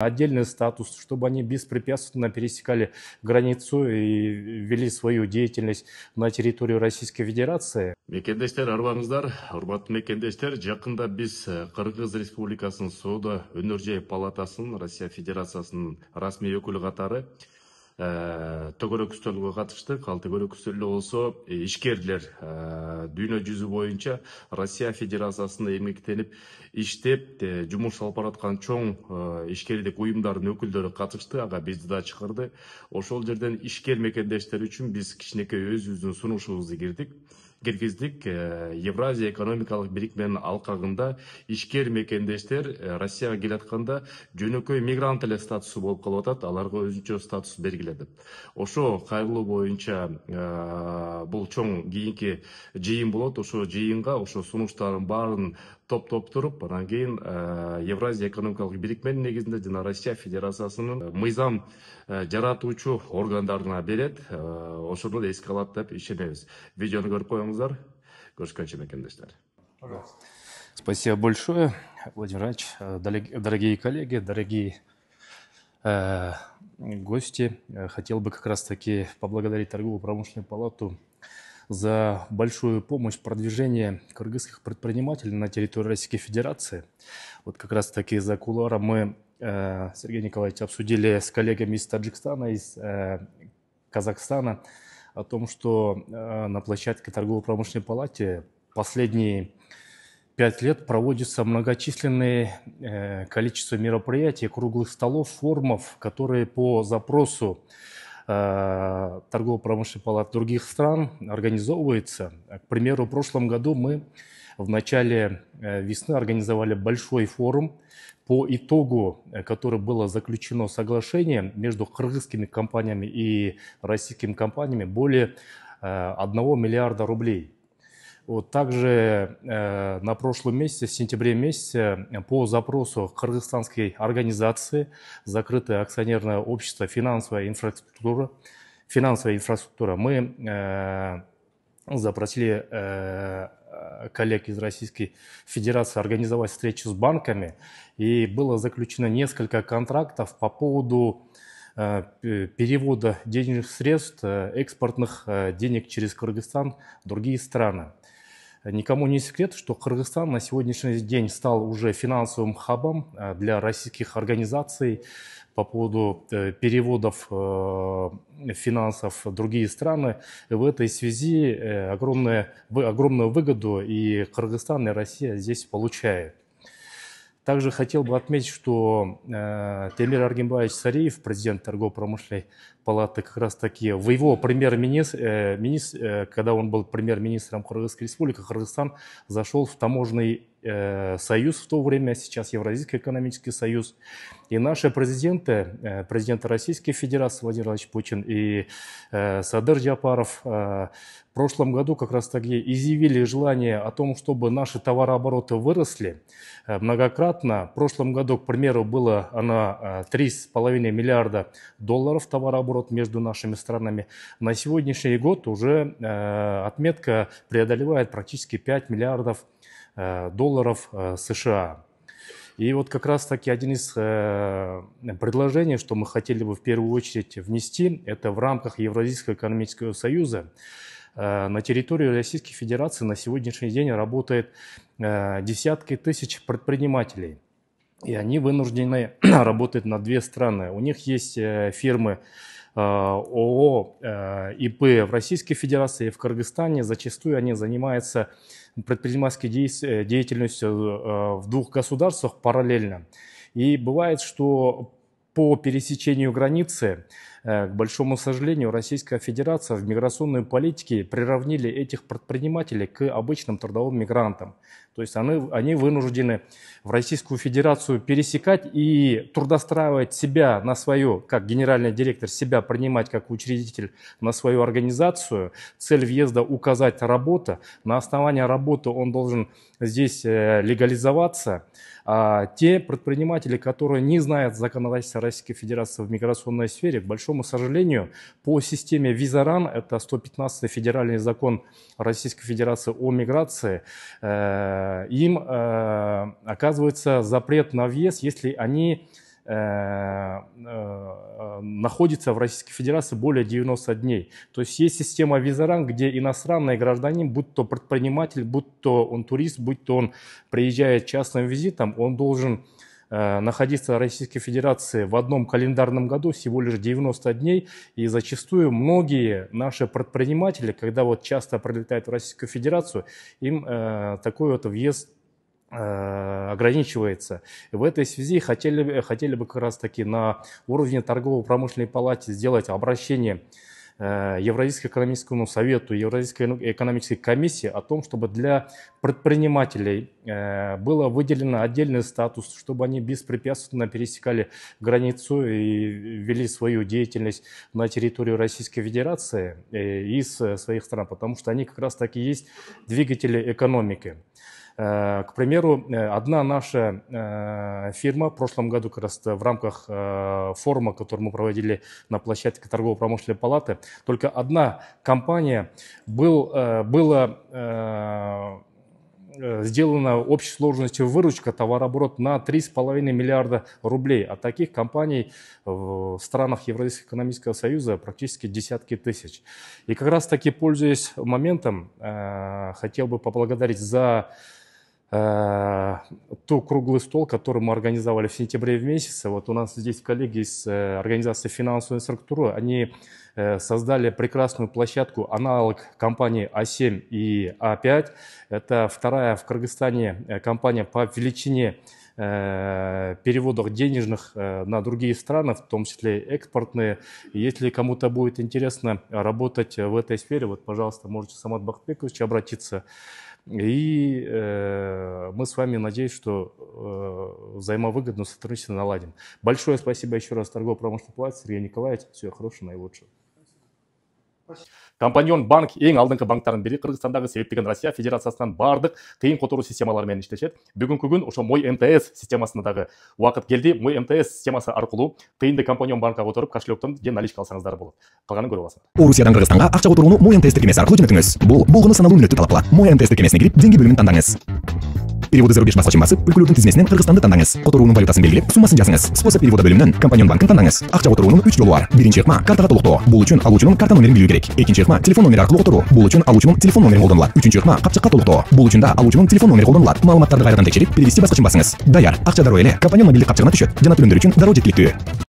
отдельный статус, чтобы они беспрепятственно пересекали границу и вели свою деятельность на территорию Российской Федерации. Мекендештер, арбаңыздар, урматтуу мекендештер, жакында биз Кыргыз Республикасынын Соода өнөр жай палатасынын Россия Федерациясынын расмий өкүлү катары төгөрөк үстөлгө катыштык. Ал төгөрөк үстөлдө болсо ишкерлер дүйнө жүзү боюнча Россия Федерациясында эмгектенип иштеп жумуш алып бараткан чоң ишкерлик уюмдардын өкүлдөрү катышты. Ага бизди да чакырды. Ошол жерден ишкер мекендештер үчүн биз кичинекей өзүбүздүн сунушубузду киргиздик. Евразия экономикалык бирикменин алкагында ишкер мекендештер Россияга келатканда жөнөкөй мигрант эле статусу болуп калып атат, аларга өзүнчө статус бергиле деп. Ошо кайрылуу боюнча бул чоң кийинки жыйын болот. Ошо жыйынга ошо сунуштардын баарын топтоп анан кийин Евразия экономикалык бирикменин негизинде жана Россия Федерациясынын мыйзам жаратуучу органдарына берет. Ошону да эске алат деп ишенебиз. Видеону көрүп коюңуздар. Көрүшкөнчө мекендештер. Спасибо большое, Владимир Ильич. Дорогие коллеги, дорогие гости, хотел бы как раз-таки поблагодарить Торгово-промышленную палату за большую помощь в продвижении кыргызских предпринимателей на территории Российской Федерации. Вот как раз-таки за кулуаром мы, Сергей Николаевич, обсудили с коллегами из Таджикистана, из Казахстана о том, что на площадке Торгово-промышленной палаты последние 5 лет проводится многочисленное количество мероприятий, круглых столов, форумов, которые по запросу Торгово-промышленной палаты других стран организовываются. К примеру, в прошлом году мы в начале весны организовали большой форум, по итогу который было заключено соглашение между кыргызскими компаниями и российскими компаниями более 1 миллиарда рублей. Вот также на прошлом месяце, в сентябре месяце, по запросу кыргызстанской организации «Закрытое акционерное общество финансовая инфраструктура», мы запросили коллег из Российской Федерации организовать встречу с банками, и было заключено несколько контрактов по поводу перевода денежных средств, экспортных денег через Кыргызстан в другие страны. Никому не секрет, что Кыргызстан на сегодняшний день стал уже финансовым хабом для российских организаций по поводу переводов финансов в другие страны. И в этой связи огромную выгоду и Кыргызстан, и Россия здесь получают. Также хотел бы отметить, что Темир Аргимбаевич Сариев, президент Торгово-промышленной палаты, как раз таки в его когда он был премьер-министром Кыргызской республики, Кыргызстан зашел в таможенный союз в то время, сейчас Евразийский экономический союз. И наши президенты Российской Федерации Владимир Владимирович Путин и Садыр Джапаров в прошлом году как раз таки изъявили желание о том, чтобы наши товарообороты выросли многократно. В прошлом году, к примеру, было 3,5 миллиарда долларов товарооборот между нашими странами. На сегодняшний год уже отметка преодолевает практически 5 миллиардов долларов США. И вот как раз таки один из предложений, что мы хотели бы в первую очередь внести, это в рамках Евразийского экономического союза. На территории Российской Федерации на сегодняшний день работает десятки тысяч предпринимателей. И они вынуждены работать на 2 страны. У них есть фирмы ООО, ИП в Российской Федерации и в Кыргызстане. Зачастую они занимаются предпринимательской деятельностью в 2 государствах параллельно. И бывает, что по пересечению границы, к большому сожалению, Российская Федерация в миграционной политике приравнили этих предпринимателей к обычным трудовым мигрантам. То есть они вынуждены в Российскую Федерацию пересекать и трудоустраивать себя на свою, как генеральный директор, себя принимать как учредитель на свою организацию. Цель въезда указать работа. На основании работы он должен здесь легализоваться. А те предприниматели, которые не знают законодательства Российской Федерации в миграционной сфере, к большому сожалению, по системе Визаран, это 115-й федеральный закон Российской Федерации о миграции, им оказывается запрет на въезд, если они находится в Российской Федерации более 90 дней. То есть есть система визаранг, где иностранный гражданин, будь то предприниматель, будь то он турист, будь то он приезжает частным визитом, он должен находиться в Российской Федерации в одном календарном году всего лишь 90 дней. И зачастую многие наши предприниматели, когда вот часто прилетают в Российскую Федерацию, им такой вот въезд ограничивается. И в этой связи хотели бы как раз таки на уровне торгово-промышленной палаты сделать обращение Евразийскому экономическому совету, Евразийской экономической комиссии о том, чтобы для предпринимателей было выделено отдельный статус, чтобы они беспрепятственно пересекали границу и вели свою деятельность на территорию Российской Федерации из своих стран, потому что они как раз таки есть двигатели экономики. К примеру, одна наша фирма в прошлом году как раз в рамках форума, который мы проводили на площадке торгово-промышленной палаты, только одна компания была сделана общей сложностью выручка, товарооборот на 3,5 миллиарда рублей. А таких компаний в странах Евразийского экономического союза практически десятки тысяч. И как раз таки, пользуясь моментом, хотел бы поблагодарить за тот круглый стол, который мы организовали в сентябре месяце. Вот у нас здесь коллеги из организации «Финансовая структура», они создали прекрасную площадку, аналог компании А7 и А5. Это вторая в Кыргызстане компания по величине переводов денежных на другие страны, в том числе экспортные. Если кому-то будет интересно работать в этой сфере, вот, пожалуйста, можете к Самату Бакытбековичу обратиться. И мы с вами, надеюсь, что взаимовыгодное сотрудничество наладим. Большое спасибо еще раз торгово-промышленной палате, Сергей Николаевич. Всего хорошего, наилучшего. Компаньон банк ең алдыңғы банктардың бірі. Қырғызстандағы себептеген Россия Федерациясынан бардық қиын қотыру системаларымен іштешет. Бүгінгі күн ошо Мой МТС системасындағы уақыт келді. Мой МТС системасы арқылы қиынды компаньон банкқа отырып кошелектен де наличка алсаңыздар болады. Қалғанын көріп аласыңдар. Русиядан Қырғызстанға ақша отыруыны Мой МТС тіркемесі арқылы жөнөтүңүз. Бұл болғаны саналуу мүнөттү талап кылат. Мой МТС тіркемесине кирип, деньги бөлүмүн тандаңыз. Переводы зарубеж басылышын басып, өлкөлөрдүн тизмесинен Кыргызстанды тандаңыз. Которуунун валютасын белгилеп, суммасын жазыңыз. Способ перевода бөлүмүнөн компаньон банкын тандаңыз. Акча которуунун 3 жолу бар. Биринчи ыкма картага толуктоо. Бул үчүн алуучунун карта номерин билүү керек. Экинчи ыкма телефон номери аркылуу которуу. Бул үчүн алуучунун телефон номерин колдонулат. Үчүнчү ыкма капчыкка толуктоо. Бул үчүн да алуучунун телефон номери колдонулат. Маалыматтарды кайрадан текшерип, перевести баскычын басыңыз. Даяр. Акча дароо эле компаньон мобилдик капчыгына түшөт. Жана төлөмдөр үчүн дароо жеткиликтүү.